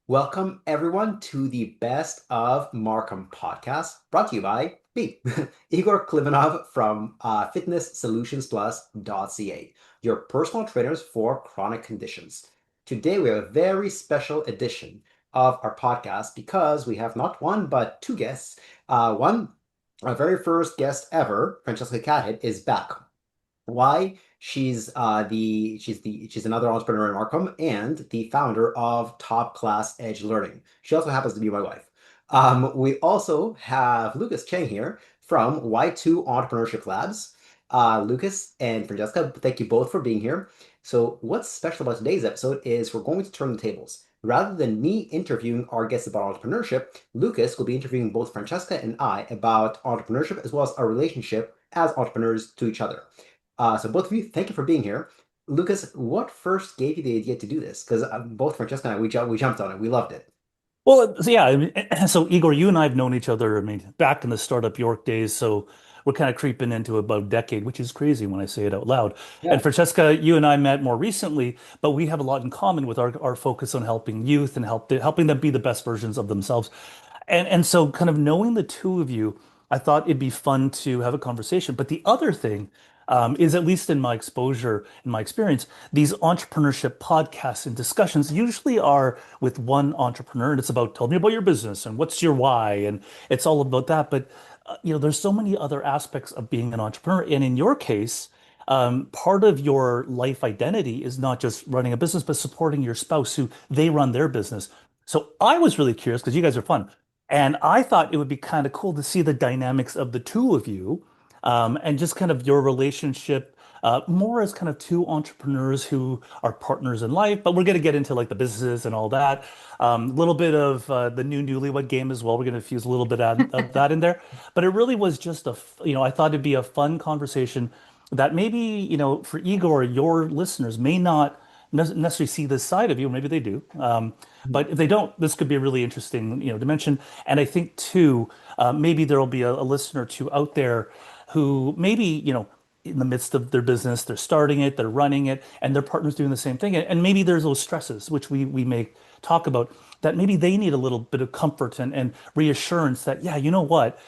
Welcome, everyone, to the Best of Markham podcast, brought to you by me, Igor Klibanov from fitnesssolutions+.ca, your personal trainers for chronic conditions. Today, we have a very special edition of our podcast because we have not one, but two guests. Our very first guest ever, Francesca Cadhit, is back. Why? She's another entrepreneur in Markham and the founder of Top Class Edge Learning. She also happens to be my wife. We also have Lucas Chang here from Y2 Entrepreneurship Labs. Lucas and Francesca, thank you both for being here. So, what's special about today's episode is we're going to turn the tables. Rather than me interviewing our guests about entrepreneurship, Lucas will be interviewing both Francesca and I about entrepreneurship as well as our relationship as entrepreneurs to each other. So both of you, thank you for being here. Lucas, what first gave you the idea to do this? Because both Francesca and I, we jumped on it. We loved it. Well, so yeah, so Igor, you and I have known each other, back in the startup York days, so we're kind of creeping into about a decade, which is crazy when I say it out loud. And Yeah. Francesca, you and I met more recently, but we have a lot in common with our focus on helping youth and helping them be the best versions of themselves. And so kind of knowing the two of you, I thought it'd be fun to have a conversation. But the other thing is, at least in my exposure, in my experience, these entrepreneurship podcasts and discussions usually are with one entrepreneur, and it's about tell me about your business and what's your why, and it's all about that. But there's so many other aspects of being an entrepreneur, and in your case, part of your life identity is not just running a business, but supporting your spouse who they run their business. So I was really curious because you guys are fun. And I thought it would be kind of cool to see the dynamics of the two of you, and just kind of your relationship, more as kind of two entrepreneurs who are partners in life. But we're going to get into like the businesses and all that. A little bit of the new newlywed game as well. We're going to fuse a little bit of that in there. But it really was just I thought it'd be a fun conversation that maybe, for Igor, your listeners may not necessarily see this side of you, or maybe they do. But if they don't, this could be a really interesting, dimension. And I think too, maybe there will be a listener or two out there who maybe, in the midst of their business, they're starting it, they're running it, and their partner's doing the same thing. And maybe there's those stresses, which we may talk about, that maybe they need a little bit of comfort and reassurance that, yeah, you know what,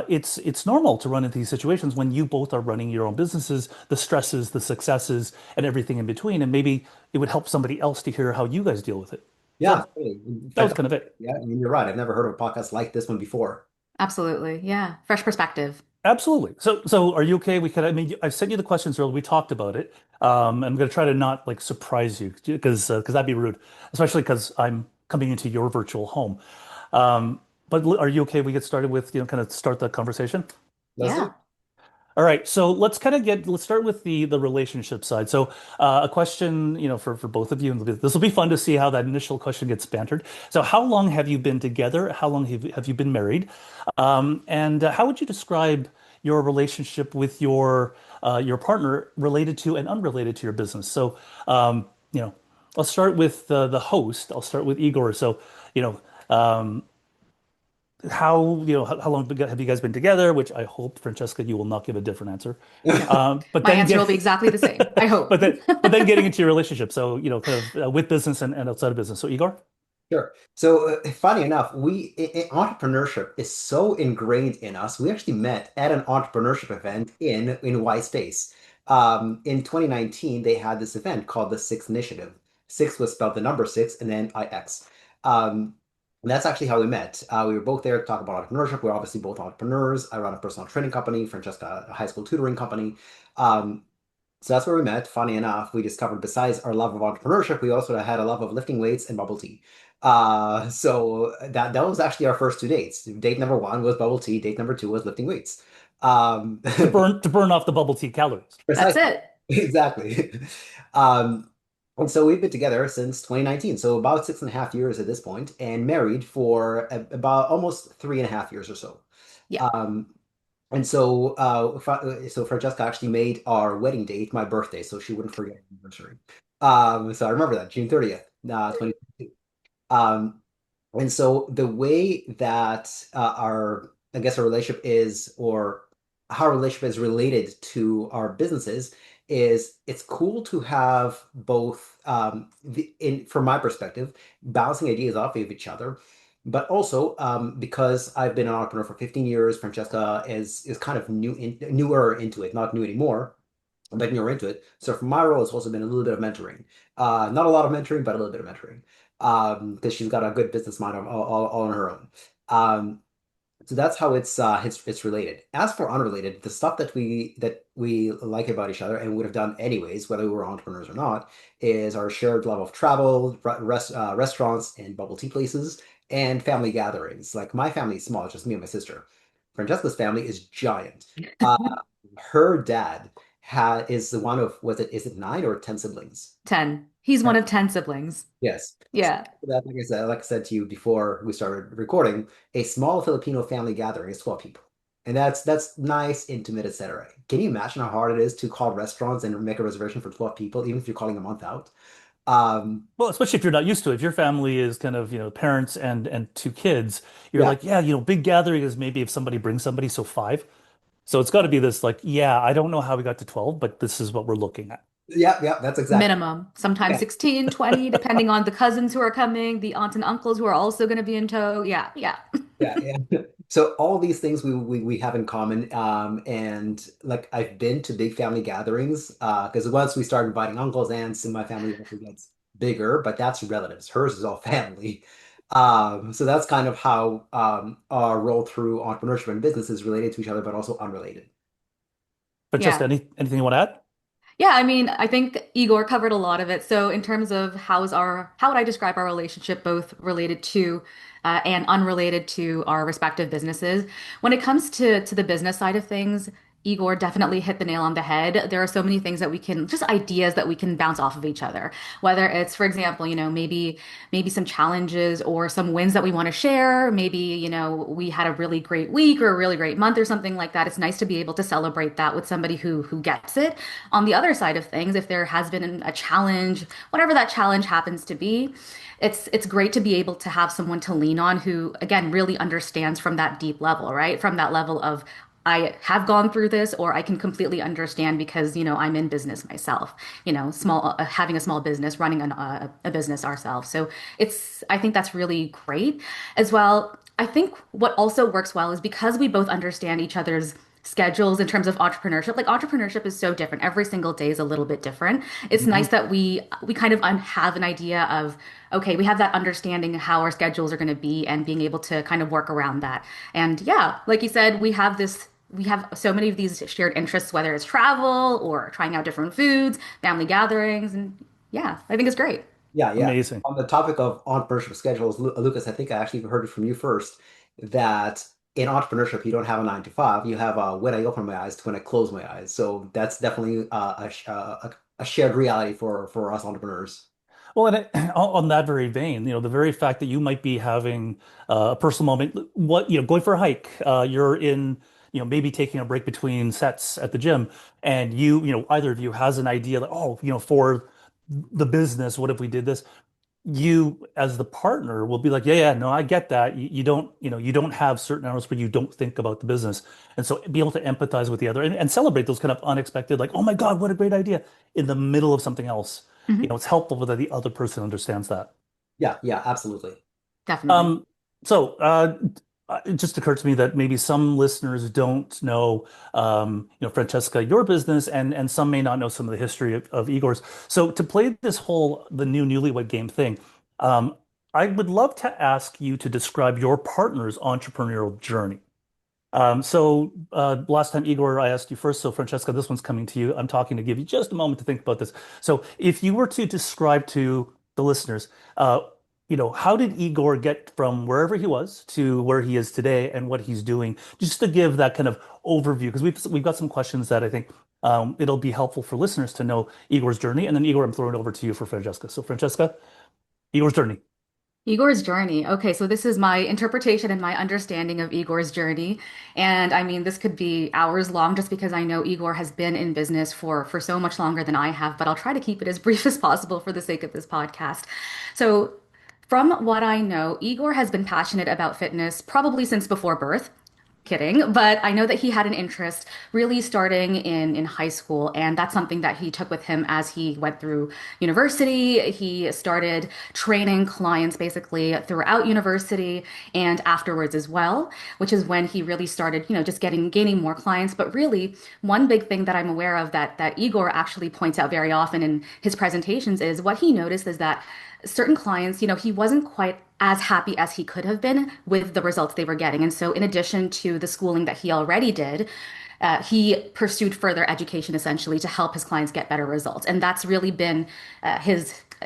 it's normal to run into these situations when you both are running your own businesses, the stresses, the successes, and everything in between. And maybe it would help somebody else to hear how you guys deal with it. Yeah, So totally. In that was fact, kind of it. yeah, I mean, you're right. I've never heard of a podcast like this one before. Absolutely. Yeah. Fresh perspective. Absolutely. So are you okay? I sent you the questions earlier. We talked about it. I'm going to try to not like surprise you because that'd be rude, especially because I'm coming into your virtual home. But are you okay? We get started with, kind of start the conversation. Let's do it. Yeah. All right, so let's start with the relationship side. So, a question, for both of you, and this will be fun to see how that initial question gets bantered. So, how long have you been together? How long have you been married? And how would you describe your relationship with your partner related to and unrelated to your business? So, you know, I'll start with the host. I'll start with Igor. So, you know, um, how long have you guys been together? Which I hope, Francesca, you will not give a different answer. No. But My then answer will get, be exactly the same. I hope. but then getting into your relationship. So, kind of with business and outside of business. So, Igor? Sure. So, funny enough, entrepreneurship is so ingrained in us. We actually met at an entrepreneurship event in Y Space. In 2019, they had this event called the Six Initiative. Six was spelled the number six, and then IX. And that's actually how we met. We were both there to talk about entrepreneurship. We're obviously both entrepreneurs. I run a personal training company, Francesca, a high school tutoring company. Um, so that's where we met. Funny enough, we discovered besides our love of entrepreneurship, we also had a love of lifting weights and bubble tea. So that was actually our first two dates. Date number one was bubble tea. Date number two was lifting weights. Um, To burn off the bubble tea calories. That's precisely, it. exactly. Um, and so we've been together since 2019, so about 6.5 years at this point, and married for about almost 3.5 years or so. Yeah. Um, and so Francesca actually made our wedding date my birthday, so she wouldn't forget the anniversary. So I remember that, June 30th, 2022. Um, and so the way that I guess, our relationship is, or how our relationship is related to our businesses, is it's cool to have both from my perspective, bouncing ideas off of each other, but also because I've been an entrepreneur for 15 years, Francesca is kind of newer into it, not new anymore, but newer into it. So for my role, it's also been a little bit of mentoring. Not a lot of mentoring, but a little bit of mentoring, because she's got a good business mind all on her own. Um, so that's how it's related. As for unrelated, the stuff that we like about each other and would have done anyways, whether we were entrepreneurs or not, is our shared love of travel, restaurants and bubble tea places, and family gatherings. Like my family is small, it's just me and my sister. Francesca's family is giant. Uh, her dad is the one of was it is it 9 or 10 siblings? 10. He's one of 10 siblings. Yes. So Yeah. that, like I said to you before we started recording, a small Filipino family gathering is 12 people. And that's nice, intimate, etc. Can you imagine how hard it is to call restaurants and make a reservation for 12 people, even if you're calling a month out? Um, Well, especially if you're not used to it. If your family is kind of, parents and two kids, you're yeah, like, yeah, big gathering is maybe if somebody brings somebody, so five. So it's got to be this like, yeah, I don't know how we got to 12, but this is what we're looking at. yeah, yeah, that's exactly. Minimum. Sometimes Yeah, 16, 20, depending on the cousins who are coming, the aunts and uncles who are also going to be in tow. Yeah, yeah. yeah, yeah. So all these things we have in common. And like I've been to big family gatherings, because once we start inviting uncles, aunts, and my family also gets bigger, but that's relatives. Hers is all family. So that's kind of how our role through entrepreneurship and business is related to each other, but also unrelated. Francesca, Yeah. anything you want to add? Yeah, I mean, I think Igor covered a lot of it. So in terms of how would I describe our relationship, both related to and unrelated to our respective businesses? When it comes to the business side of things, Igor definitely hit the nail on the head. There are so many things that we can, just ideas that we can bounce off of each other. Whether it's, for example, maybe some challenges or some wins that we want to share. Maybe, we had a really great week or a really great month or something like that. It's nice to be able to celebrate that with somebody who gets it. On the other side of things, if there has been a challenge, whatever that challenge happens to be, it's great to be able to have someone to lean on who, again, really understands from that deep level, right? From that level of I have gone through this, or I can completely understand because, I'm in business myself, having a small business, running a business ourselves. So I think that's really great as well. I think what also works well is because we both understand each other's schedules in terms of entrepreneurship. Like entrepreneurship is so different. Every single day is a little bit different. It's Mhm. nice that we kind of have an idea of okay, we have that understanding of how our schedules are going to be and being able to kind of work around that. And yeah, like you said, we have so many of these shared interests, whether it's travel or trying out different foods, family gatherings, and yeah, I think it's great. Yeah, yeah. Amazing. On the topic of entrepreneurship schedules, Lucas, I think I actually heard it from you first that in entrepreneurship, you don't have a 9 to 5. You have a when I open my eyes to when I close my eyes. So that's definitely a shared reality for us entrepreneurs. Well, and on that very vein, the very fact that you might be having a personal moment, going for a hike, you're in, maybe taking a break between sets at the gym, and either of you has an idea like, oh, for the business, what if we did this? You, as the partner, will be like, yeah, yeah, no, I get that. You don't have certain hours where you don't think about the business, and so be able to empathize with the other and celebrate those kind of unexpected, like, oh my God, what a great idea in the middle of something else. Hmm. It's helpful that the other person understands that. Yeah, yeah, absolutely. Definitely. Um, so it just occurred to me that maybe some listeners don't know, Francesca, your business, and some may not know some of the history of Igor's. So to play this the new newlywed game thing, um, I would love to ask you to describe your partner's entrepreneurial journey. Last time, Igor, I asked you first. So, Francesca, this one's coming to you. I'm talking to give you just a moment to think about this. So, if you were to describe to the listeners, how did Igor get from wherever he was to where he is today and what he's doing, just to give that kind of overview, because we've got some questions that I think it'll be helpful for listeners to know Igor's journey. And then, Igor, I'm throwing it over to you for Francesca. So, Francesca, Igor's journey. Igor's journey. Okay, so this is my interpretation and my understanding of Igor's journey. And I mean, this could be hours long just because I know Igor has been in business for so much longer than I have, but I'll try to keep it as brief as possible for the sake of this podcast. So, from what I know, Igor has been passionate about fitness probably since before birth. Kidding, but I know that he had an interest really starting in high school, and that's something that he took with him as he went through university. He started training clients basically throughout university and afterwards as well, which is when he really started, just gaining more clients. But really, one big thing that I'm aware of that Igor actually points out very often in his presentations is what he noticed is that certain clients, he wasn't quite as happy as he could have been with the results they were getting. And so, in addition to the schooling that he already did, he pursued further education essentially to help his clients get better results. And that's really been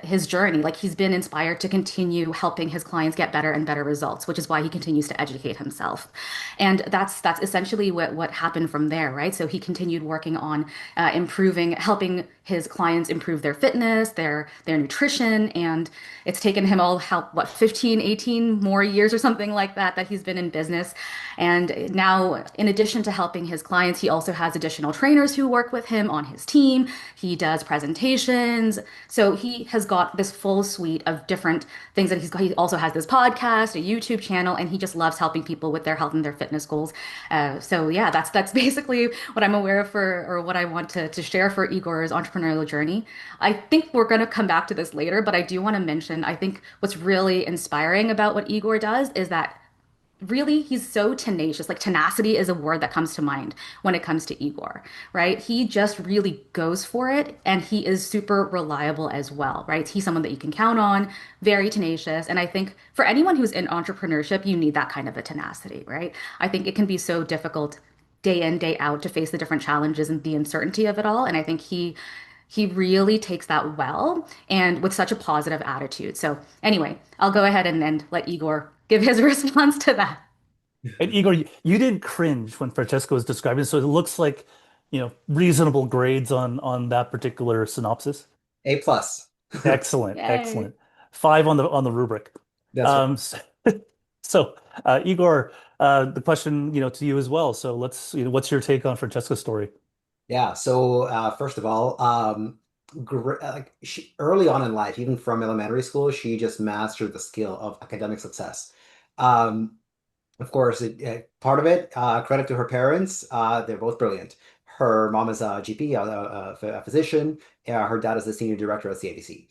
his journey. Like he's been inspired to continue helping his clients get better and better results, which is why he continues to educate himself. And that's essentially what happened from there, right? So he continued working on helping his clients improve their fitness, their nutrition, and it's taken him what 15, 18 more years or something like that he's been in business. And now, in addition to helping his clients, he also has additional trainers who work with him on his team. He does presentations. So he has got this full suite of different things that he also has this podcast, a YouTube channel, and he just loves helping people with their health and their fitness goals. So yeah, that's basically what I'm aware of or what I want to share for Igor's entrepreneurial journey. I think we're going to come back to this later, but I do want to mention, I think what's really inspiring about what Igor does is that really he's so tenacious. Like tenacity is a word that comes to mind when it comes to Igor, right? He just really goes for it and he is super reliable as well, right? He's someone that you can count on, very tenacious. And I think for anyone who's in entrepreneurship, you need that kind of a tenacity, right? I think it can be so difficult day in, day out to face the different challenges and the uncertainty of it all. And I think he really takes that well and with such a positive attitude. So anyway, I'll go ahead and let Igor give his response to that. And Igor, you didn't cringe when Francesca was describing it, so it looks like, reasonable grades on that particular synopsis. A plus. Excellent, Yay. excellent. Five on the rubric. That's right. Um, so, Igor, the question, to you as well. So let's, what's your take on Francesca's story? Yeah. So first of all, like early on in life, even from elementary school, she just mastered the skill of academic success. Um, Of course, part of it, credit to her parents. They're both brilliant. Her mom is a GP, a physician. Her dad is the senior director at CABC.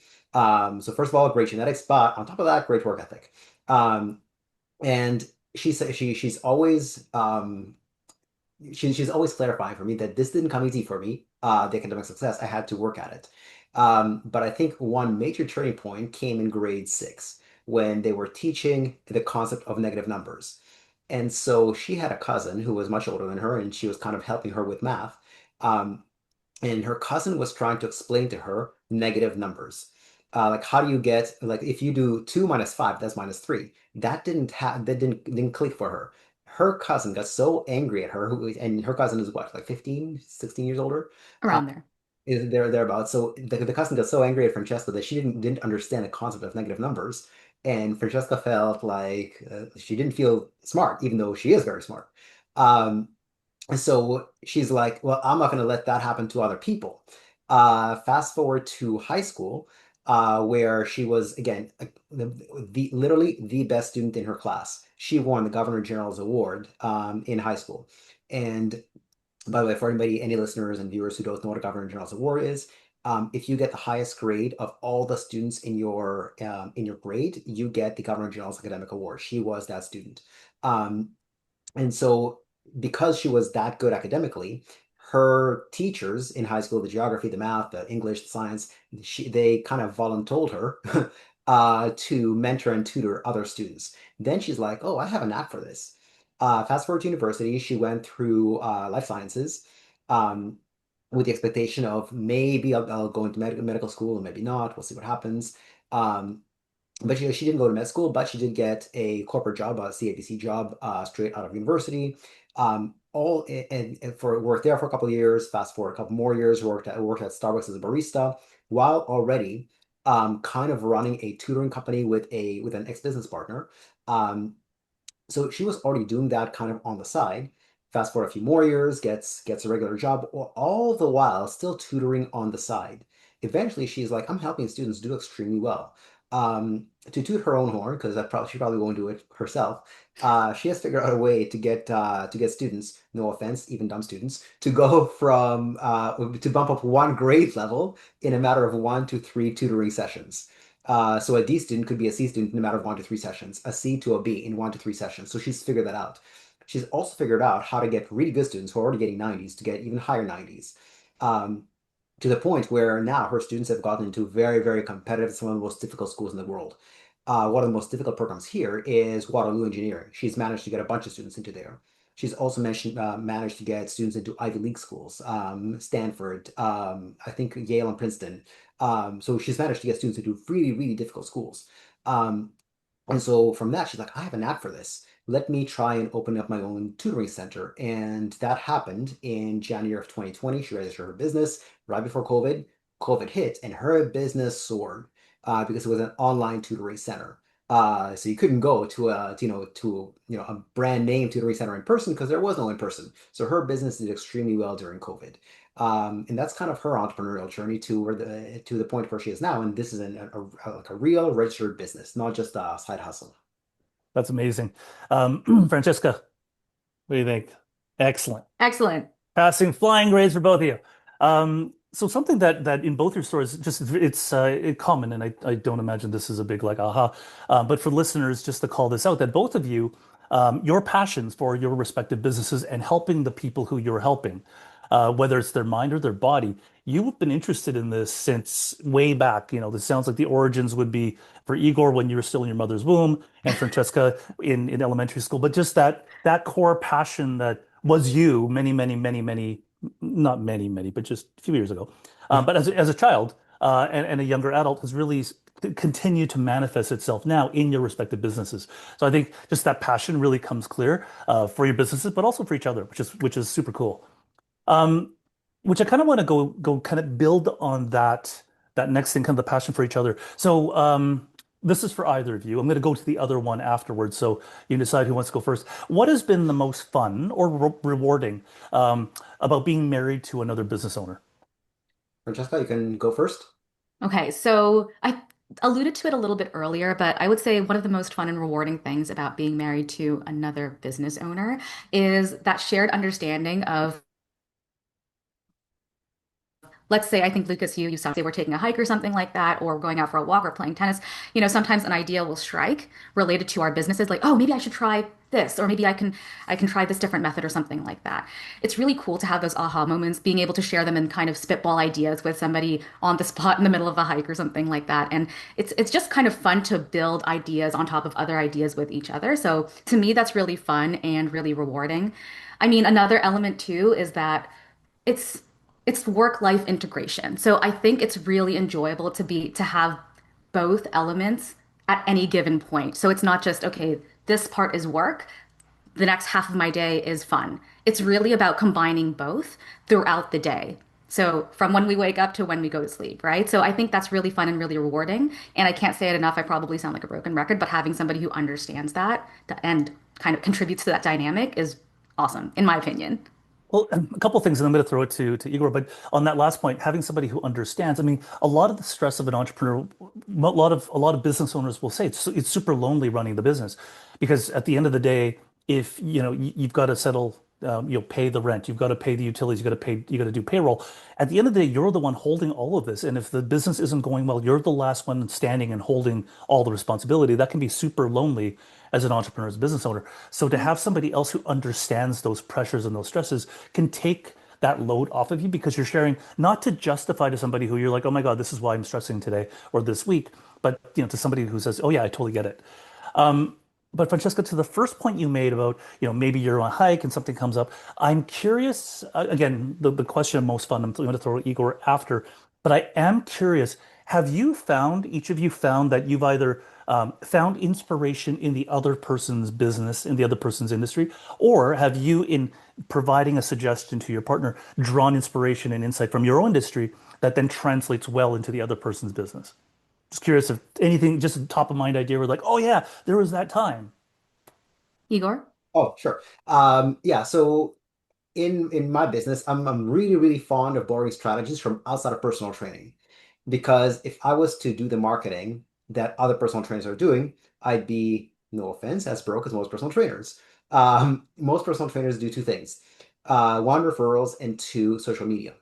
So first of all, great genetics, but on top of that, great work ethic. And she's always she's always clarifying for me that this didn't come easy for me. The academic success, I had to work at it. But I think one major turning point came in grade six when they were teaching the concept of negative numbers. And so she had a cousin who was much older than her, and she was kind of helping her with math. Um, and her cousin was trying to explain to her negative numbers. Like how do you get like if you do 2 minus 5, that's minus 3. That didn't click for her. Her cousin got so angry at her, and her cousin is what, like 15, 16 years older? Uh, Around there. is there thereabouts. So the cousin got so angry at Francesca that she didn't understand the concept of negative numbers. And Francesca felt like she didn't feel smart, even though she is very smart. Um, and so she's like, well, I'm not going to let that happen to other people. Fast forward to high school, where she was, again, literally the best student in her class. She won the Governor General's Award in high school. And by the way, for anybody, any listeners and viewers who don't know what a Governor General's Award is, if you get the highest grade of all the students in your grade, you get the Governor General's Academic Award. She was that student. Um, and so, because she was that good academically, her teachers in high school, the geography, the math, the English, the science, they kind of voluntold her to mentor and tutor other students. Then she's like, oh, I have a knack for this. Fast forward to university, she went through life sciences um, with the expectation of maybe I'll go into medical school and maybe not. We'll see what happens. Um, but she didn't go to med school, but she did get a corporate job, a CABC job, straight out of university. And for worked there for a couple of years. Fast forward a couple more years, worked at Starbucks as a barista, while already kind of running a tutoring company with an ex-business partner. Um, so she was already doing that kind of on the side. Fast forward a few more years, gets a regular job, all the while still tutoring on the side. Eventually, she's like, I'm helping students do extremely well. To toot her own horn, because she probably won't do it herself. She has figured out a way to get students, no offense, even dumb students, to go from to bump up one grade level in a matter of 1 to 3 tutoring sessions. So a D student could be a C student in a matter of 1 to 3 sessions, a C to a B in 1 to 3 sessions. So she's figured that out. She's also figured out how to get really good students who are already getting 90s to get even higher 90s. Um, to the point where now her students have gotten into very, very competitive, some of the most difficult schools in the world. One of the most difficult programs here is Waterloo Engineering. She's managed to get a bunch of students into there. She's also managed to get students into Ivy League schools, Stanford, I think Yale and Princeton. So she's managed to get students into really, really difficult schools. Um, and so from that, she's like, I have a knack for this. Let me try and open up my own tutoring center. And that happened in January of 2020. She registered her business right before COVID. COVID hit, and her business soared because it was an online tutoring center. So you couldn't go to a brand name tutoring center in person because there was no in person. So her business did extremely well during COVID. And that's kind of her entrepreneurial journey to the point where she is now. And this is like a real registered business, not just a side hustle. That's amazing. Francesca, what do you think? Excellent. Excellent. Passing flying grades for both of you. So something that in both your stories, just common, and I don't imagine this is a big like aha, but for listeners, just to call this out, that both of you, your passions for your respective businesses and helping the people who you're helping, whether it's their mind or their body, you've been interested in this since way back. You know, this sounds like the origins would be for Igor when you were still in your mother's womb, and Francesca in elementary school. But just that core passion that was you many, not many, but just a few years ago. But as a child and a younger adult has really continued to manifest itself now in your respective businesses. So I think just that passion really comes clear for your businesses, but also for each other, which is super cool. Um, which I kind of want to go kind of build on that next thing, kind of the passion for each other. So this is for either of you. I'm going to go to the other one afterwards, so you can decide who wants to go first. What has been the most fun or rewarding about being married to another business owner? Francesca, you can go first. Okay, so I alluded to it a little bit earlier, but I would say one of the most fun and rewarding things about being married to another business owner is that shared understanding of, let's say, I think Lucas, you saw, say we're taking a hike or something like that, or going out for a walk or playing tennis. Sometimes an idea will strike related to our businesses, like, oh, maybe I should try this, or maybe I can try this different method or something like that. It's really cool to have those aha moments, being able to share them and kind of spitball ideas with somebody on the spot in the middle of a hike or something like that. And it's just kind of fun to build ideas on top of other ideas with each other. So to me, that's really fun and really rewarding. I mean, another element too is that it's it's work-life integration. So I think it's really enjoyable to have both elements at any given point. So it's not just, okay, this part is work, the next half of my day is fun. It's really about combining both throughout the day. So from when we wake up to when we go to sleep, right? So I think that's really fun and really rewarding. And I can't say it enough. I probably sound like a broken record, but having somebody who understands that and kind of contributes to that dynamic is awesome, in my opinion. Well, a couple of things, and I'm going to throw it to Igor. But on that last point, having somebody who understands. I mean, a lot of the stress of an entrepreneur, a lot of business owners will say it's super lonely running the business, because at the end of the day, if you've got to settle, pay the rent, you've got to pay the utilities, you got to do payroll. At the end of the day, you're the one holding all of this, and if the business isn't going well, you're the last one standing and holding all the responsibility. That can be super lonely as an entrepreneur, as a business owner. So to have somebody else who understands those pressures and those stresses can take that load off of you, because you're sharing not to justify to somebody who you're like, oh my God, this is why I'm stressing today or this week, but to somebody who says, oh yeah, I totally get it. Um, but Francesca, to the first point you made about, maybe you're on a hike and something comes up, I'm curious, again, the question of most fun, I'm going to throw Igor after, but I am curious, each of you found that you've either found inspiration in the other person's business, in the other person's industry, or have you, in providing a suggestion to your partner, drawn inspiration and insight from your own industry that then translates well into the other person's business? Just curious if anything, just a top of mind idea where like, oh yeah, there was that time. Igor? Oh, sure. Yeah, so in my business, I'm really, really fond of borrowing strategies from outside of personal training. Because if I was to do the marketing, that other personal trainers are doing, I'd be, no offense, as broke as most personal trainers. Most personal trainers do two things. One, referrals, and two, social media.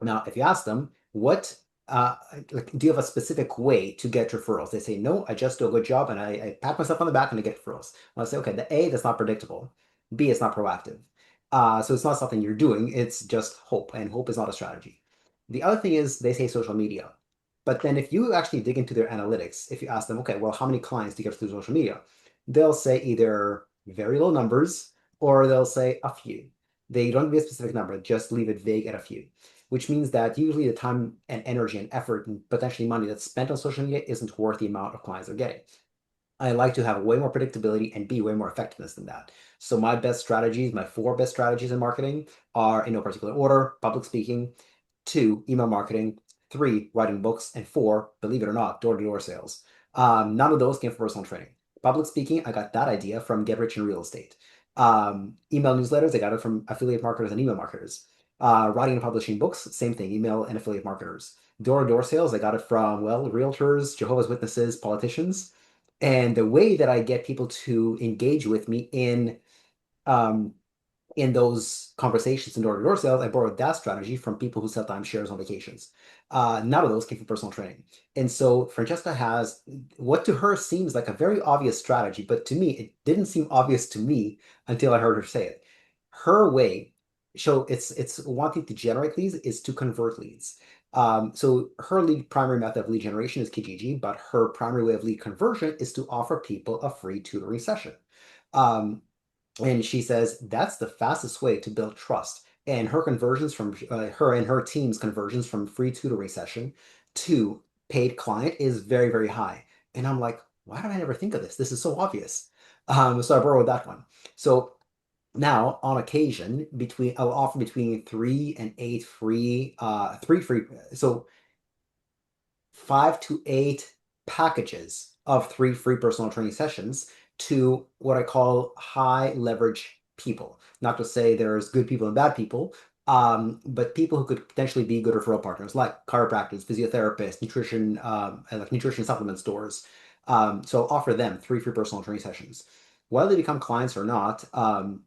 Now, if you ask them, what like, do you have a specific way to get referrals? They say, no, I just do a good job and I pat myself on the back and I get referrals. I'll say, okay, the A, that's not predictable. B, it's not proactive. So it's not something you're doing, it's just hope, and hope is not a strategy. The other thing is they say social media. But then if you actually dig into their analytics, if you ask them, okay, well, how many clients do you get through social media? They'll say either very low numbers or they'll say a few. They don't give a specific number, just leave it vague at a few, which means that usually the time and energy and effort and potentially money that's spent on social media isn't worth the amount of clients they're getting. I like to have way more predictability and be way more effectiveness than that. So my best strategies, my four best strategies in marketing are in no particular order: public speaking, two, email marketing, three, writing books, and four, believe it or not, door-to-door sales. None of those came from personal training. Public speaking, I got that idea from Get Rich in Real Estate. Email newsletters, I got it from affiliate marketers and email marketers. Writing and publishing books, same thing, email and affiliate marketers. Door-to-door sales, I got it from, well, realtors, Jehovah's Witnesses, politicians. And the way that I get people to engage with me um, in those conversations in door-to-door sales, I borrowed that strategy from people who sell timeshares on vacations. None of those came from personal training. And so Francesca has what to her seems like a very obvious strategy, but to me, it didn't seem obvious to me until I heard her say it. Her way, so it's wanting to generate leads is to convert leads. So her lead primary method of lead generation is Kijiji, but her primary way of lead conversion is to offer people a free tutoring session. Um, and she says that's the fastest way to build trust. And her conversions from her and her team's conversions from free tutoring session to paid client is very, very high. And I'm like, why did I never think of this? This is so obvious. So I borrowed that one. So now, on occasion, I'll offer between 3 and 8 free, three free, so 5 to 8 packages of 3 free personal training sessions to what I call high leverage people. Not to say there's good people and bad people, but people who could potentially be good referral partners, like chiropractors, physiotherapists, nutrition, and like nutrition supplement stores. So I'll offer them 3 free personal training sessions. Whether they become clients or not, some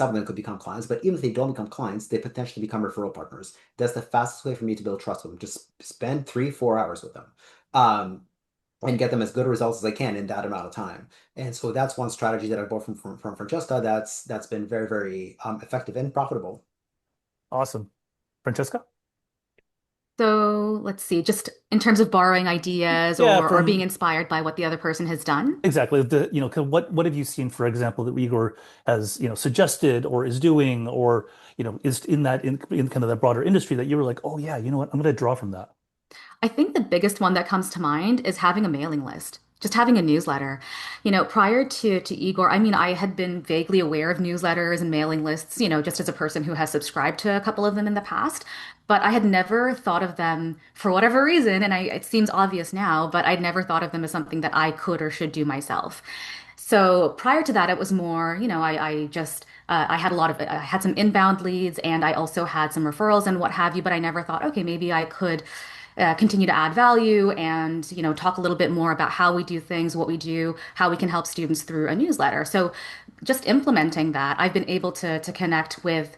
of them could become clients, but even if they don't become clients, they potentially become referral partners. That's the fastest way for me to build trust with them. Just spend 3, 4 hours with them, um, and get them as good results as I can in that amount of time. And so that's one strategy that I bought from Francesca. That's been very, very effective and profitable. Awesome. Francesca? So let's see, just in terms of borrowing ideas Yeah, or being from inspired by what the other person has done. exactly kind of what have you seen, for example, that Igor has, suggested or is doing or, is in kind of that broader industry that you were like, oh yeah, you know what, I'm going to draw from that. I think the biggest one that comes to mind is having a mailing list, just having a newsletter. Prior to Igor, I mean, I had been vaguely aware of newsletters and mailing lists, just as a person who has subscribed to a couple of them in the past, but I had never thought of them for whatever reason, and it seems obvious now, but I'd never thought of them as something that I could or should do myself. So prior to that, it was more, I just I had some inbound leads and I also had some referrals and what have you, but I never thought, okay, maybe I could continue to add value and talk a little bit more about how we do things, what we do, how we can help students through a newsletter. So just implementing that, I've been able to connect with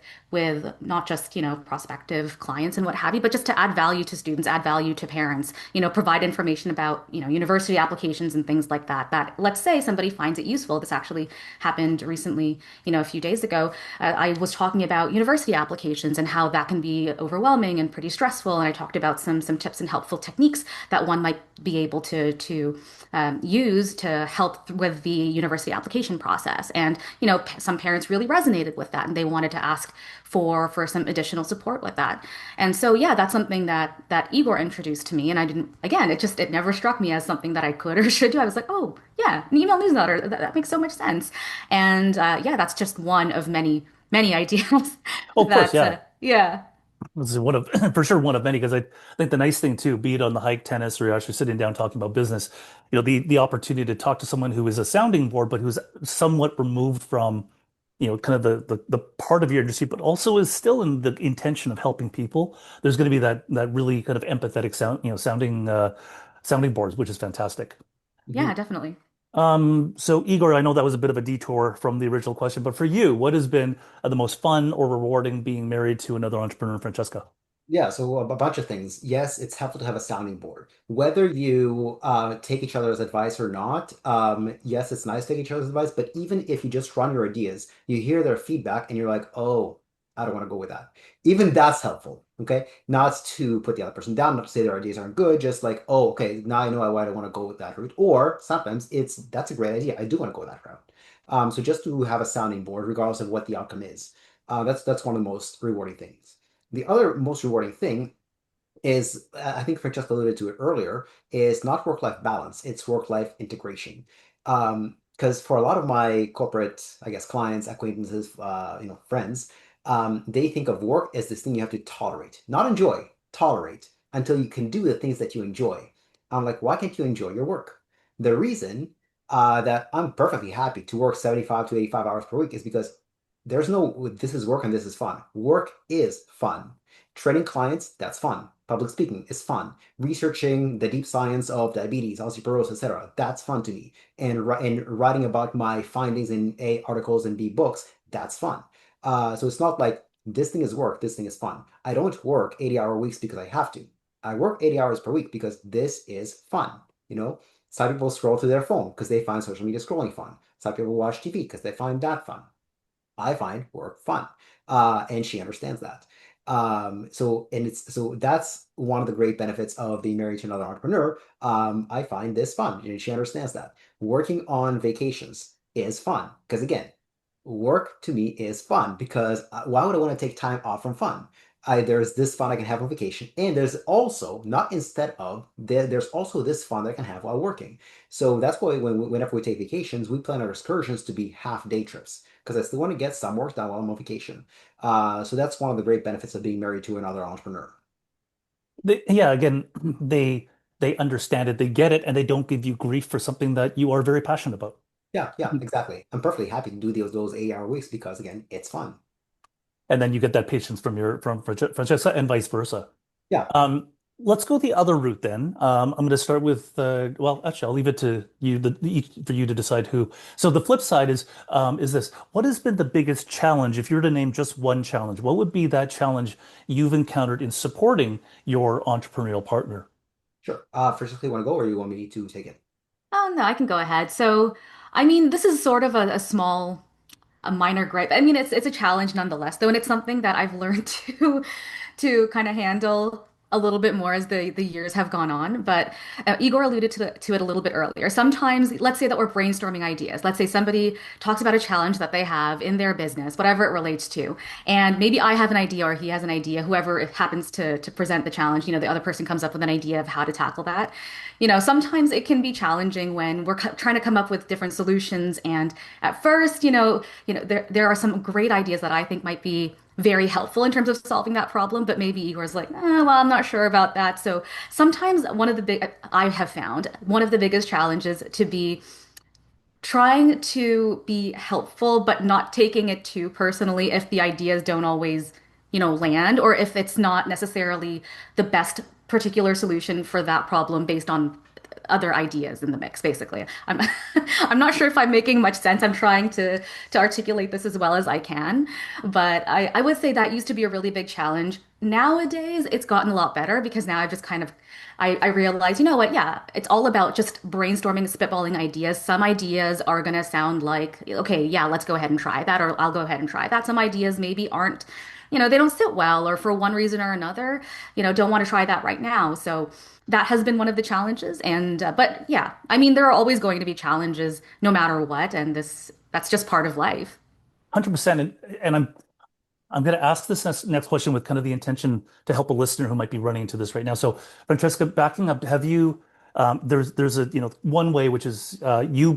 not just prospective clients and what have you, but just to add value to students, add value to parents, provide information about university applications and things like that. That let's say somebody finds it useful. This actually happened recently, a few days ago. I was talking about university applications and how that can be overwhelming and pretty stressful, and I talked about some tips and helpful techniques that one might be able to use to help with the university application process. And some parents really resonated with that, and they wanted to ask for some additional support with that. And so yeah, that's something that Igor introduced to me, and I didn't again, it never struck me as something that I could or should do. I was like, oh yeah, an email newsletter, that makes so much sense. And yeah, that's just one of many ideas Oh, of course, that yeah. yeah. This is one of for sure one of many because I think the nice thing too, be it on the hike, tennis, or you're actually sitting down talking about business, the opportunity to talk to someone who is a sounding board, but who's somewhat removed from, kind of the part of your industry, but also is still in the intention of helping people. There's going to be that really kind of empathetic sounding sounding boards, which is fantastic. Yeah, Mhm. definitely. So Igor, I know that was a bit of a detour from the original question, but for you, what has been the most fun or rewarding being married to another entrepreneur, Francesca? Yeah, so a bunch of things. Yes, it's helpful to have a sounding board. Whether you take each other's advice or not, yes, it's nice to take each other's advice, but even if you just run your ideas, you hear their feedback and you're like, oh, I don't want to go with that. Even that's helpful, okay? Not to put the other person down, not to say their ideas aren't good, just like, oh, okay, now I know why I don't want to go with that route. Or sometimes it's, that's a great idea. I do want to go that route. So just to have a sounding board, regardless of what the outcome is, that's one of the most rewarding things. The other most rewarding thing is, I think Francesca alluded to it earlier, is not work-life balance, it's work-life integration. Because for a lot of my corporate, I guess, clients, acquaintances, friends, they think of work as this thing you have to tolerate, not enjoy, tolerate until you can do the things that you enjoy. I'm like, why can't you enjoy your work? The reason that I'm perfectly happy to work 75 to 85 hours per week is because there's no this is work and this is fun. Work is fun. Training clients, that's fun. Public speaking is fun. Researching the deep science of diabetes, osteoporosis, etc., that's fun to me. And writing about my findings in A, articles and B, books, that's fun. So it's not like this thing is work, this thing is fun. I don't work 80-hour weeks because I have to. I work 80 hours per week because this is fun. You know, some people scroll to their phone because they find social media scrolling fun. Some people watch TV because they find that fun. I find work fun. And she understands that. So that's one of the great benefits of being married to another entrepreneur. I find this fun, and she understands that. Working on vacations is fun because again, work to me is fun because why would I want to take time off from fun? There's this fun I can have on vacation, and there's also not instead of there's also this fun that I can have while working. So that's why whenever we take vacations, we plan our excursions to be half-day trips because I still want to get some work done while I'm on vacation. So that's one of the great benefits of being married to another entrepreneur. Yeah, again, they understand it, they get it, and they don't give you grief for something that you are very passionate about. Yeah, yeah, exactly. I'm perfectly happy to do those 8-hour weeks because again, it's fun. And then you get that patience from your from Francesca and vice versa. Yeah, Um, let's go the other route then. I'm going to start with well, actually, I'll leave it to you for you to decide who. So the flip side is this: what has been the biggest challenge? If you were to name just one challenge, what would be that challenge you've encountered in supporting your entrepreneurial partner? sure. First, you want to go or you want me to take it? Oh, no, I can go ahead. So, I mean, this is sort of a small, a minor gripe. I mean, it's a challenge nonetheless, though, and it's something that I've learned to kind of handle a little bit more as the years have gone on. But Igor alluded to it a little bit earlier. Sometimes, let's say that we're brainstorming ideas. Let's say somebody talks about a challenge that they have in their business, whatever it relates to, and maybe I have an idea or he has an idea. Whoever happens to present the challenge, the other person comes up with an idea of how to tackle that. Sometimes it can be challenging when we're trying to come up with different solutions. And at first, there are some great ideas that I think might be very helpful in terms of solving that problem, but maybe Igor's like, well, I'm not sure about that. So sometimes I have found one of the biggest challenges to be trying to be helpful, but not taking it too personally if the ideas don't always, land, or if it's not necessarily the best particular solution for that problem based on other ideas in the mix, basically. I'm not sure if I'm making much sense. I'm trying to articulate this as well as I can, but I would say that used to be a really big challenge. Nowadays, it's gotten a lot better because now I've just kind of I realize, you know what, yeah, it's all about just brainstorming, spitballing ideas. Some ideas are gonna sound like, okay, yeah, let's go ahead and try that, or I'll go ahead and try that. Some ideas maybe aren't, they don't sit well, or for one reason or another, don't want to try that right now. So that has been one of the challenges. And but yeah, I mean, there are always going to be challenges no matter what, and that's just part of life. 100%. And I'm going to ask this next question with kind of the intention to help a listener who might be running into this right now. So, Francesca, backing up, have you, there's a, one way, which is you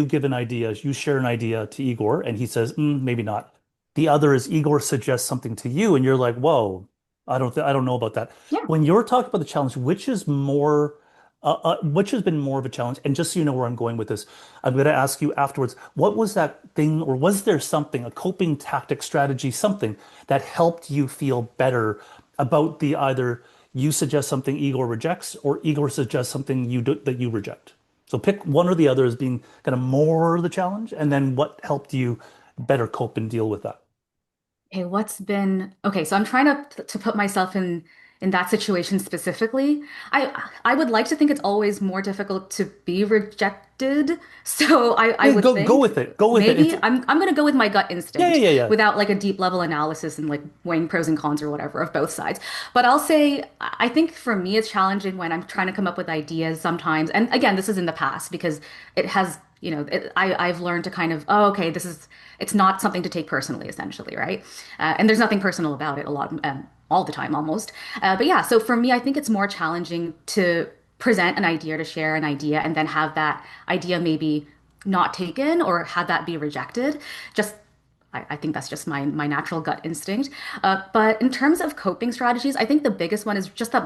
give an idea, you share an idea to Igor, and he says, maybe not. The other is Igor suggests something to you, and you're like, whoa, I don't know about that. Yeah. When you're talking about the challenge, which has been more of a challenge? And just so you know where I'm going with this, I'm going to ask you afterwards, what was that thing, or was there something, a coping tactic, strategy, something that helped you feel better about the either you suggest something Igor rejects, or Igor suggests something that you reject. So pick one or the other as being kind of more the challenge, and then what helped you better cope and deal with that. Okay, what's been okay, so I'm trying to put myself in that situation specifically. I would like to think it's always more difficult to be rejected. So I Yeah, would go think with it. Go with it. maybe I'm gonna go with my gut Yeah, yeah, instinct yeah, yeah. without like a deep level analysis and like weighing pros and cons or whatever of both sides. But I'll say I think for me it's challenging when I'm trying to come up with ideas sometimes. And again, this is in the past because it has, I've learned to kind of, oh, okay, it's not something to take personally, essentially, right? And there's nothing personal about it a lot, all the time almost. But yeah, so for me, I think it's more challenging to present an idea, to share an idea, and then have that idea maybe not taken or have that be rejected. Just I think that's just my natural gut instinct. But in terms of coping strategies, I think the biggest one is just the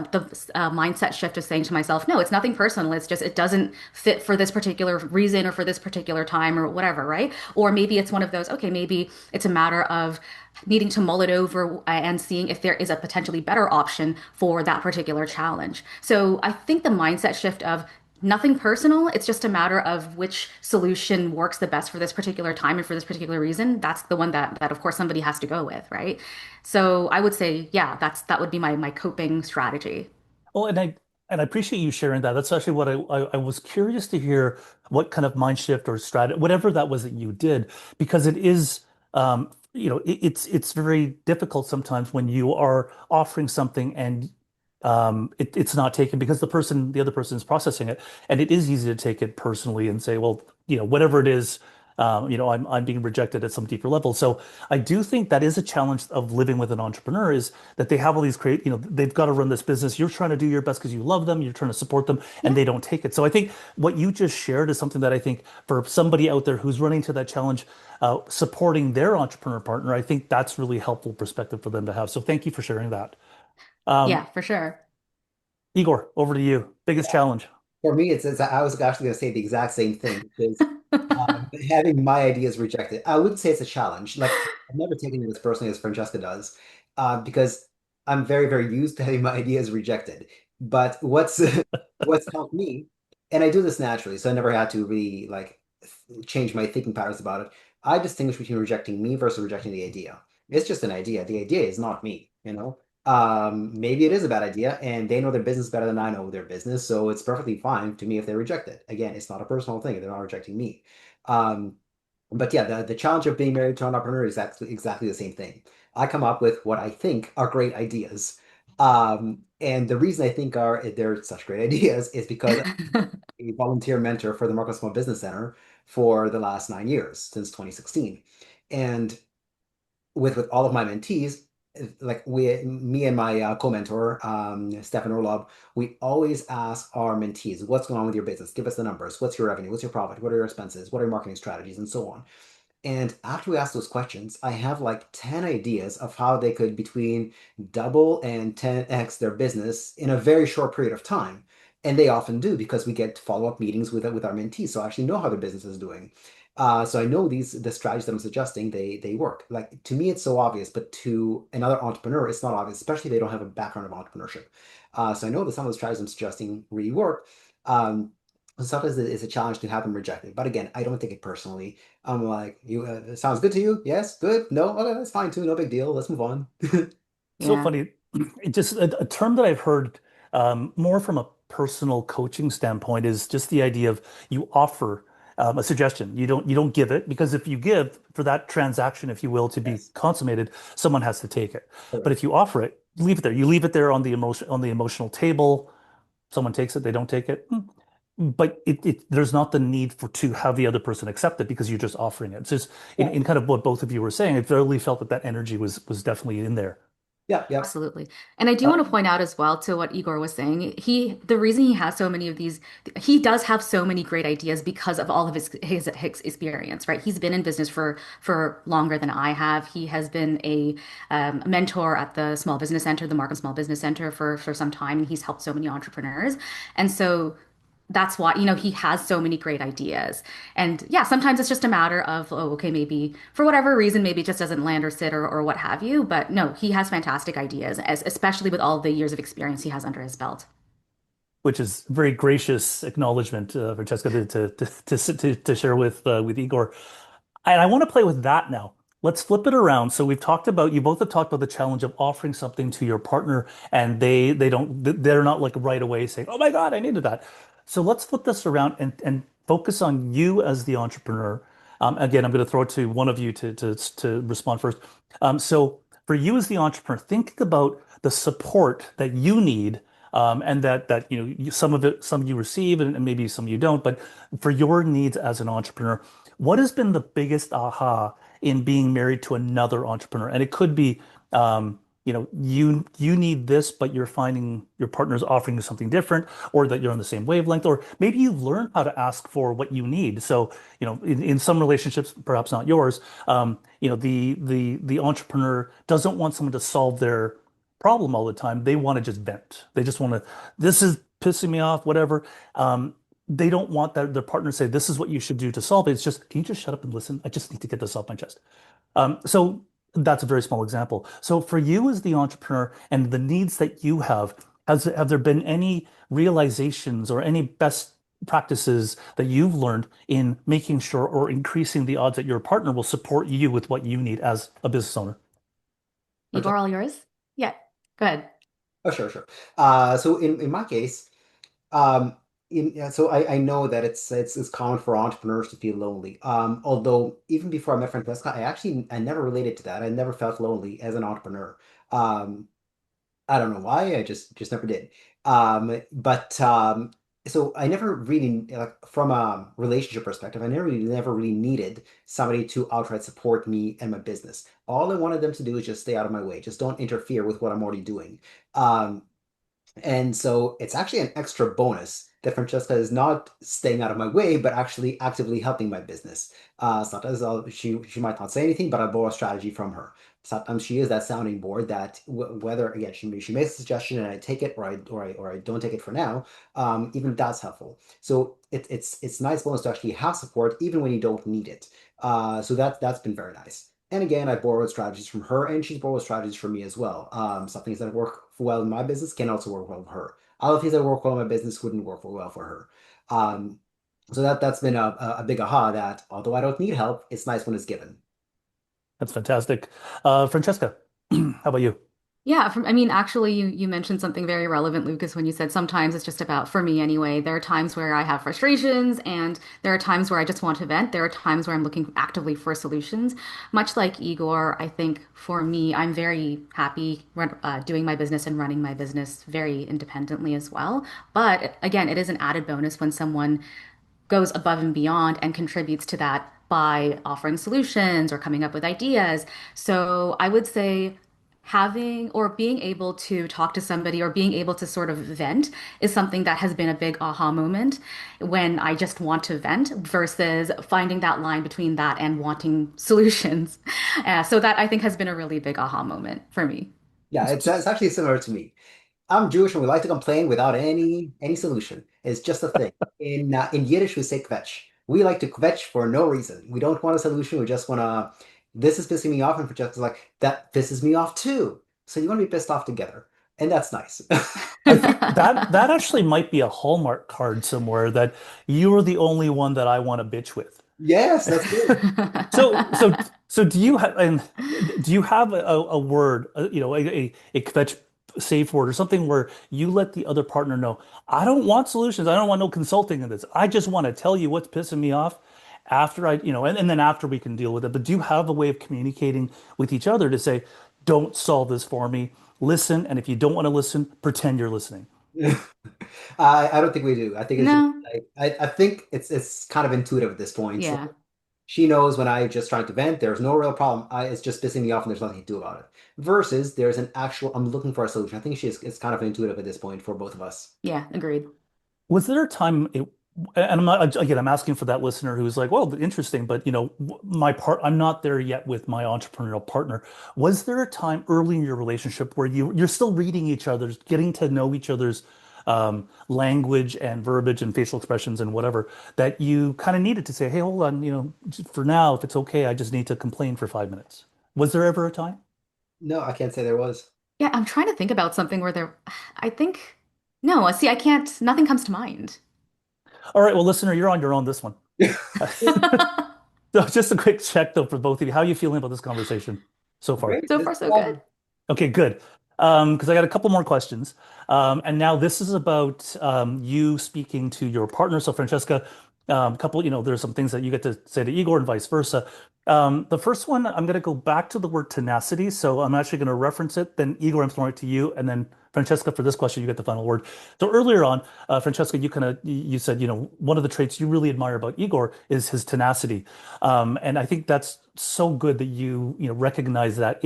mindset shift of saying to myself, no, it's nothing personal. It's just it doesn't fit for this particular reason or for this particular time or whatever, right? Or maybe it's one of those, okay, maybe it's a matter of needing to mull it over and seeing if there is a potentially better option for that particular challenge. So I think the mindset shift of nothing personal. It's just a matter of which solution works the best for this particular time and for this particular reason. That's the one that of course somebody has to go with, right? So I would say, yeah, that would be my coping strategy. Oh, and I appreciate you sharing that. That's actually what I was curious to hear what kind of mind shift or strategy, whatever that was that you did, because it is, it's very difficult sometimes when you are offering something and it's not taken because the other person is processing it, and it is easy to take it personally and say, well, whatever it is, I'm being rejected at some deeper level. So I do think that is a challenge of living with an entrepreneur is that they have all these they've got to run this business. You're trying to do your best because you love them, you're trying to support them, and Yeah. they don't take it. So I think what you just shared is something that I think for somebody out there who's running to that challenge, supporting their entrepreneur partner, I think that's really helpful perspective for them to have. So thank you for sharing that. Yeah, Um, for sure. Igor, over to you. Biggest challenge. For me, I was actually going to say the exact same thing because having my ideas rejected, I wouldn't say it's a challenge. Like I've never taken it as personally as Francesca does, because I'm very, very used to having my ideas rejected. But what's helped me, and I do this naturally, so I never had to really like change my thinking patterns about it. I distinguish between rejecting me versus rejecting the idea. It's just an idea. The idea is not me, you know? Maybe it is a bad idea, and they know their business better than I know their business, so it's perfectly fine to me if they reject it. Again, it's not a personal thing. They're not rejecting me. Um, but yeah, the challenge of being married to an entrepreneur is exactly the same thing. I come up with what I think are great ideas. And the reason I think they're such great ideas is because I'm a volunteer mentor for the Markham Small Business Center for the last 9 years, since 2016. And with all of my mentees, like me and my co-mentor, Stefan Orlob, we always ask our mentees, what's going on with your business? Give us the numbers. What's your revenue? What's your profit? What are your expenses? What are your marketing strategies? And so on. And after we ask those questions, I have like 10 ideas of how they could between double and 10x their business in a very short period of time. And they often do because we get follow-up meetings with our mentees. So I actually know how their business is doing. So I know the strategies that I'm suggesting, they work. Like to me, it's so obvious, but to another entrepreneur, it's not obvious, especially if they don't have a background of entrepreneurship. So I know that some of the strategies I'm suggesting really work. Um, Sometimes it's a challenge to have them rejected. But again, I don't take it personally. I'm like, you it sounds good to you? Yes, good. No, okay, that's fine too. No big deal. Let's move on. So Yeah. funny. It just a term that I've heard more from a personal coaching standpoint is just the idea of you offer a suggestion. You don't give it because if you give for that transaction, if you will, to be Yes, consummated, someone has to take it. But correct. if you offer it, leave it there. You leave it there on the emotional table. Someone takes it, they don't take it. But there's not the need to have the other person accept it because you're just offering it. It's just Yeah, in kind of what both of you were saying. I really felt that energy was definitely in there. yeah, yeah. Absolutely. And I do Uh, want to point out as well to what Igor was saying. The reason he has so many of these, he does have so many great ideas because of all of his experience, right? He's been in business for longer than I have. He has been a mentor at the Small Business Center, the Markham Small Business Center for some time, and he's helped so many entrepreneurs. And so that's why, he has so many great ideas. And yeah, sometimes it's just a matter of, oh, okay, maybe for whatever reason, maybe it just doesn't land or sit or what have you. But no, he has fantastic ideas, especially with all the years of experience he has under his belt. Which is very gracious acknowledgement, Francesca, to share with Igor. And I want to play with that now. Let's flip it around. So we've talked about, you both have talked about the challenge of offering something to your partner, and they're not like right away saying, "Oh my God, I needed that." So let's flip this around and focus on you as the entrepreneur. Again, I'm going to throw it to one of you to respond first. So for you as the entrepreneur, think about the support that you need, and that some of it, some you receive, and maybe some you don't. But for your needs as an entrepreneur, what has been the biggest aha in being married to another entrepreneur? And it could be, you need this, but you're finding your partner's offering you something different, or that you're on the same wavelength, or maybe you've learned how to ask for what you need. So, in some relationships, perhaps not yours, the entrepreneur doesn't want someone to solve their problem all the time. They want to just vent. They just want to, this is pissing me off, whatever. They don't want their partner to say, this is what you should do to solve it. It's just, can you just shut up and listen? I just need to get this off my chest. So that's a very small example. So for you as the entrepreneur and the needs that you have there been any realizations or any best practices that you've learned in making sure or increasing the odds that your partner will support you with what you need as a business owner? Igor, all yours? Yeah, go ahead. Oh, sure, sure. So in my case, um, yeah, so I know that it's common for entrepreneurs to feel lonely. Although even before I met Francesca, I never related to that. I never felt lonely as an entrepreneur. Um, I don't know why. I just never did. But so I never really like from a relationship perspective, I never really needed somebody to outright support me and my business. All I wanted them to do is just stay out of my way. Just don't interfere with what I'm already doing. Um, and so it's actually an extra bonus that Francesca is not staying out of my way, but actually actively helping my business. Sometimes she might not say anything, but I borrow a strategy from her. Sometimes she is that sounding board that whether again she makes a suggestion and I take it or I don't take it for now. Even that's helpful. So it's nice bonus to actually have support even when you don't need it. So that's been very nice. And again, I borrowed strategies from her, and she's borrowed strategies from me as well. Some things that work well in my business can also work well for her. Other things that work well in my business wouldn't work well for her. Um, so that's been a big aha that although I don't need help, it's nice when it's given. That's fantastic. Francesca, how about you? Yeah, I mean, actually, you mentioned something very relevant, Lucas, when you said sometimes it's just about, for me anyway, there are times where I have frustrations and there are times where I just want to vent. There are times where I'm looking actively for solutions. Much like Igor, I think for me, I'm very happy doing my business and running my business very independently as well. But again, it is an added bonus when someone goes above and beyond and contributes to that by offering solutions or coming up with ideas. So I would say having or being able to talk to somebody or being able to sort of vent is something that has been a big aha moment when I just want to vent versus finding that line between that and wanting solutions. So that I think has been a really big aha moment for me. Yeah, it's actually similar to me. I'm Jewish and we like to complain without any solution. It's just a thing. In Yiddish, we say kvetch. We like to kvetch for no reason. We don't want a solution. We just want to. This is pissing me off, and Francesca's like that pisses me off too. So you want to be pissed off together, and that's nice. I think that actually might be a Hallmark card somewhere that you're the only one that I want to bitch with. Yes, that's good. So so so do you have a word, a kvetch safe word or something where you let the other partner know, I don't want solutions. I don't want no consulting in this. I just want to tell you what's pissing me off after and then after we can deal with it. But do you have a way of communicating with each other to say, don't solve this for me. Listen, and if you don't want to listen, pretend you're listening. I don't think we do. I think it's just No, like I think it's kind of intuitive at this point. yeah. She knows when I just trying to vent, there's no real problem. It's just pissing me off and there's nothing to do about it. Versus there's an actual, I'm looking for a solution. I think it's kind of intuitive at this point for both of us. Yeah, agreed. Was there a time, and I'm not, again, I'm asking for that listener who's like, well, interesting, but I'm not there yet with my entrepreneurial partner. Was there a time early in your relationship where you're still reading each other's, getting to know each other's, language and verbiage and facial expressions and whatever that you kind of needed to say, hey, hold on, for now, if it's okay, I just need to complain for 5 minutes. Was there ever a time? No, I can't say there was. Yeah, I'm trying to think about something where there, I think, no, see, I can't, nothing comes to mind. All right, well, listener, you're on your own this one. So just a quick check though for both of you. How are you feeling about this conversation so far? Great. So This far, is so good. Okay, good. Because I got a couple more questions. And now this is about you speaking to your partner. So Francesca, there's some things that you get to say to Igor and vice versa. The first one, I'm going to go back to the word tenacity. So I'm actually going to reference it. Then Igor, I'm throwing it to you. And then Francesca, for this question, you get the final word. So earlier on, Francesca, you said, one of the traits you really admire about Igor is his tenacity. And I think that's so good that recognize that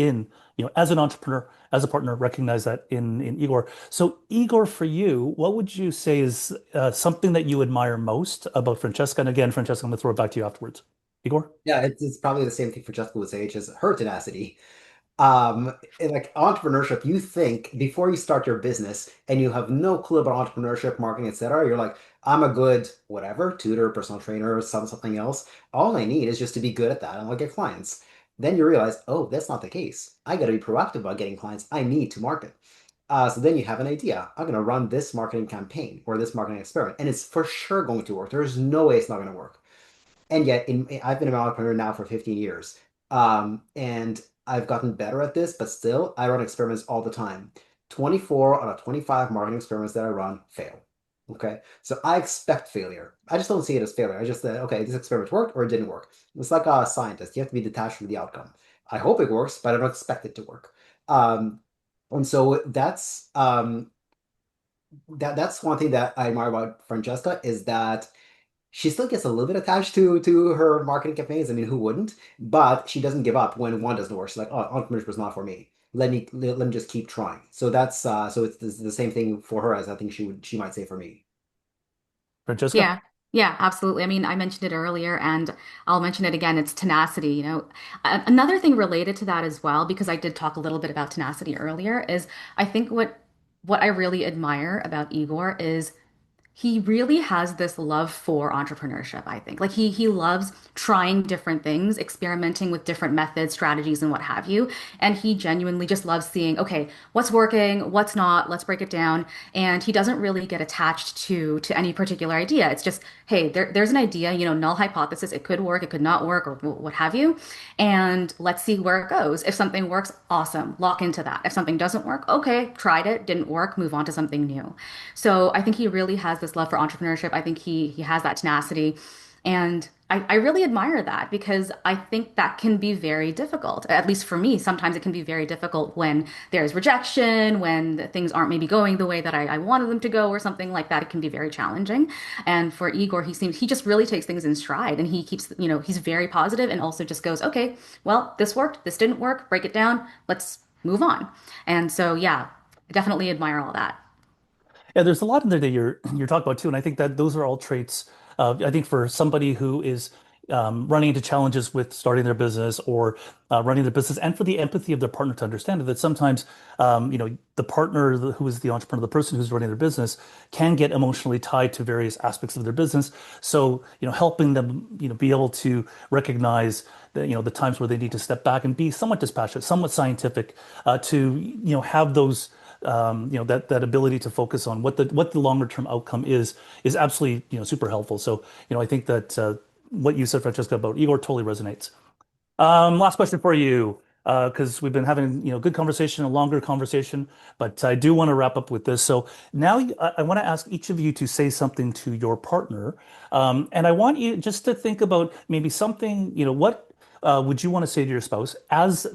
as an entrepreneur, as a partner, recognize that in Igor. So, Igor, for you, what would you say is something that you admire most about Francesca? And again, Francesca, I'm going to throw it back to you afterwards. Igor? Yeah, it's probably the same thing Francesca would say, just her tenacity. In like entrepreneurship, you think before you start your business and you have no clue about entrepreneurship, marketing, etc. You're like, I'm a good whatever, tutor, personal trainer, something else. All I need is just to be good at that and I'll get clients. Then you realize, oh, that's not the case. I got to be proactive about getting clients. I need to market. So then you have an idea. I'm going to run this marketing campaign or this marketing experiment, and it's for sure going to work. There's no way it's not going to work. And yet, I've been an entrepreneur now for 15 years. And I've gotten better at this, but still, I run experiments all the time. 24 out of 25 marketing experiments that I run fail. Okay. So I expect failure. I just don't see it as failure. I just said, okay, this experiment worked or it didn't work. It's like a scientist. You have to be detached from the outcome. I hope it works, but I don't expect it to work. And so that's one thing that I admire about Francesca is that she still gets a little bit attached to her marketing campaigns. I mean, who wouldn't? But she doesn't give up when one doesn't work. She's like, oh, entrepreneurship is not for me. Let me just keep trying. So so it's the same thing for her as I think she might say for me. Francesca? Yeah, yeah, absolutely. I mean, I mentioned it earlier and I'll mention it again. It's tenacity, Another thing related to that as well, because I did talk a little bit about tenacity earlier, is I think what I really admire about Igor is he really has this love for entrepreneurship, I think. Like he loves trying different things, experimenting with different methods, strategies, and what have you. And he genuinely just loves seeing, okay, what's working, what's not, let's break it down. And he doesn't really get attached to any particular idea. It's just, hey, there's an idea, null hypothesis. It could work, it could not work, or what have you. And let's see where it goes. If something works, awesome, lock into that. If something doesn't work, okay, tried it, didn't work, move on to something new. So I think he really has this love for entrepreneurship. I think he has that tenacity. And I really admire that because I think that can be very difficult. At least for me, sometimes it can be very difficult when there's rejection, when things aren't maybe going the way that I wanted them to go or something like that. It can be very challenging. And for Igor, he just really takes things in stride and he keeps, he's very positive and also just goes, okay, well, this worked, this didn't work, break it down, let's move on. And so, yeah, I definitely admire all that. Yeah, there's a lot in there that you're talking about too, and I think that those are all traits. I think for somebody who is running into challenges with starting their business or running their business, and for the empathy of their partner to understand it, that sometimes the partner who is the entrepreneur, the person who's running their business, can get emotionally tied to various aspects of their business. So helping them be able to recognize the times where they need to step back and be somewhat dispassionate, somewhat scientific, to have those that ability to focus on what the longer term outcome is absolutely super helpful. So I think that what you said, Francesca, about Igor totally resonates. Last question for you, because we've been having good conversation, a longer conversation, but I do want to wrap up with this. So now I want to ask each of you to say something to your partner, and I want you just to think about maybe something. What would you want to say to your spouse as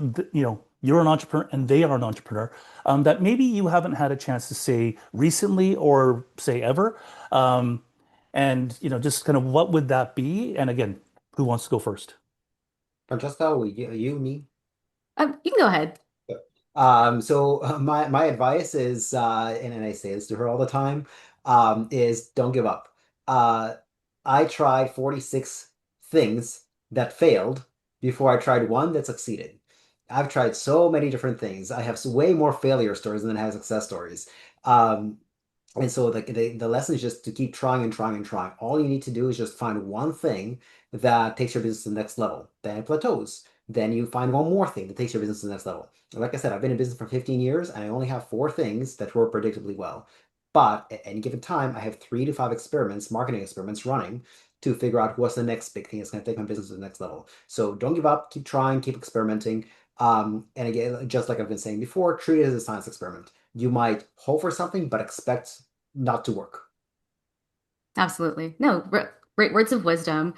you're an entrepreneur and they are an entrepreneur, that maybe you haven't had a chance to say recently or say ever, and just kind of what would that be? And again, who wants to go first? Francesca, you, me? You can go ahead. My advice is, and I say this to her all the time, is don't give up. Uh, I tried 46 things that failed before I tried one that succeeded. I've tried so many different things. I have way more failure stories than I have success stories. Um, And so the lesson is just to keep trying and trying and trying. All you need to do is just find one thing that takes your business to the next level. Then it plateaus. Then you find one more thing that takes your business to the next level. Like I said, I've been in business for 15 years and I only have four things that work predictably well. But at any given time, I have 3 to 5 experiments, marketing experiments running to figure out what's the next big thing that's going to take my business to the next level. So don't give up, keep trying, keep experimenting. And again, just like I've been saying before, treat it as a science experiment. You might hope for something, but expect not to work. Absolutely. No, great words of wisdom.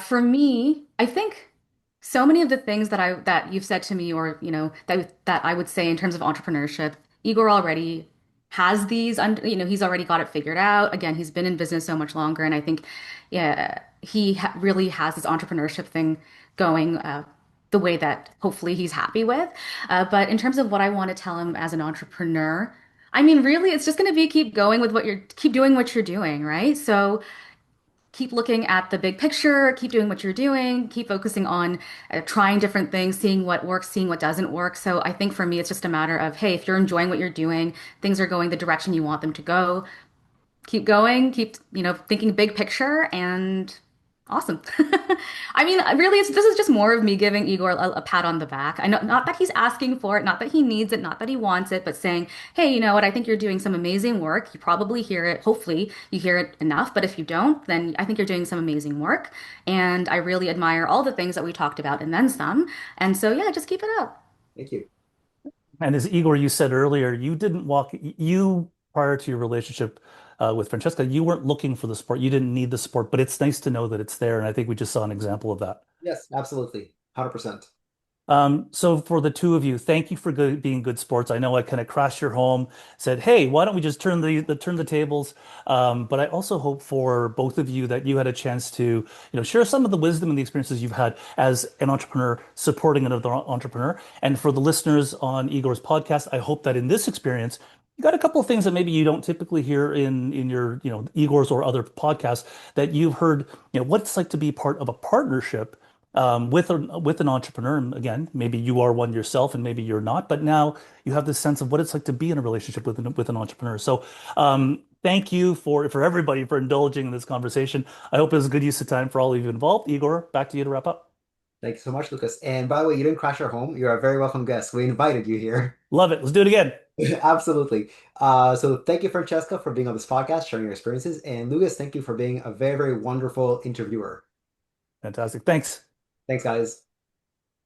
For me, I think so many of the things that you've said to me, or that I would say in terms of entrepreneurship, Igor already has these. He's already got it figured out. Again, he's been in business so much longer, and I think, yeah, he ha really has this entrepreneurship thing going. The way that hopefully he's happy with. But in terms of what I want to tell him as an entrepreneur, I mean, really, it's just going to be keep doing what you're doing, right? So keep looking at the big picture, keep doing what you're doing, keep focusing on trying different things, seeing what works, seeing what doesn't work. So I think for me, it's just a matter of, hey, if you're enjoying what you're doing, things are going the direction you want them to go, keep going, keep, thinking big picture and awesome. I mean, really, this is just more of me giving Igor a pat on the back. I know, not that he's asking for it, not that he needs it, not that he wants it, but saying, hey, you know what? I think you're doing some amazing work. You probably hear it. Hopefully, you hear it enough. But if you don't, then I think you're doing some amazing work. And I really admire all the things that we talked about and then some. And so, yeah, just keep it up. Thank you. And as Igor, you said earlier, you didn't you prior to your relationship with Francesca, you weren't looking for the support. You didn't need the support, but it's nice to know that it's there. And I think we just saw an example of that. Yes, absolutely. 100%. So for the two of you, thank you for being good sports. I know I kind of crashed your home, said, "Hey, why don't we just turn the tables?" But I also hope for both of you that you had a chance to, share some of the wisdom and the experiences you've had as an entrepreneur supporting another entrepreneur. And for the listeners on Igor's podcast, I hope that in this experience, you got a couple of things that maybe you don't typically hear in your, Igor's or other podcasts that you've heard, what it's like to be part of a partnership with an entrepreneur. And again, maybe you are one yourself and maybe you're not, but now you have this sense of what it's like to be in a relationship with an entrepreneur. So thank you for everybody for indulging in this conversation. I hope it was a good use of time for all of you involved. Igor, back to you to wrap up. Thank you so much, Lucas. And by the way, you didn't crash our home. You're a very welcome guest. We invited you here. Love it. Let's do it again. Absolutely. So thank you, Francesca, for being on this podcast, sharing your experiences. And Lucas, thank you for being a very, very wonderful interviewer. Fantastic. Thanks. Thanks, guys.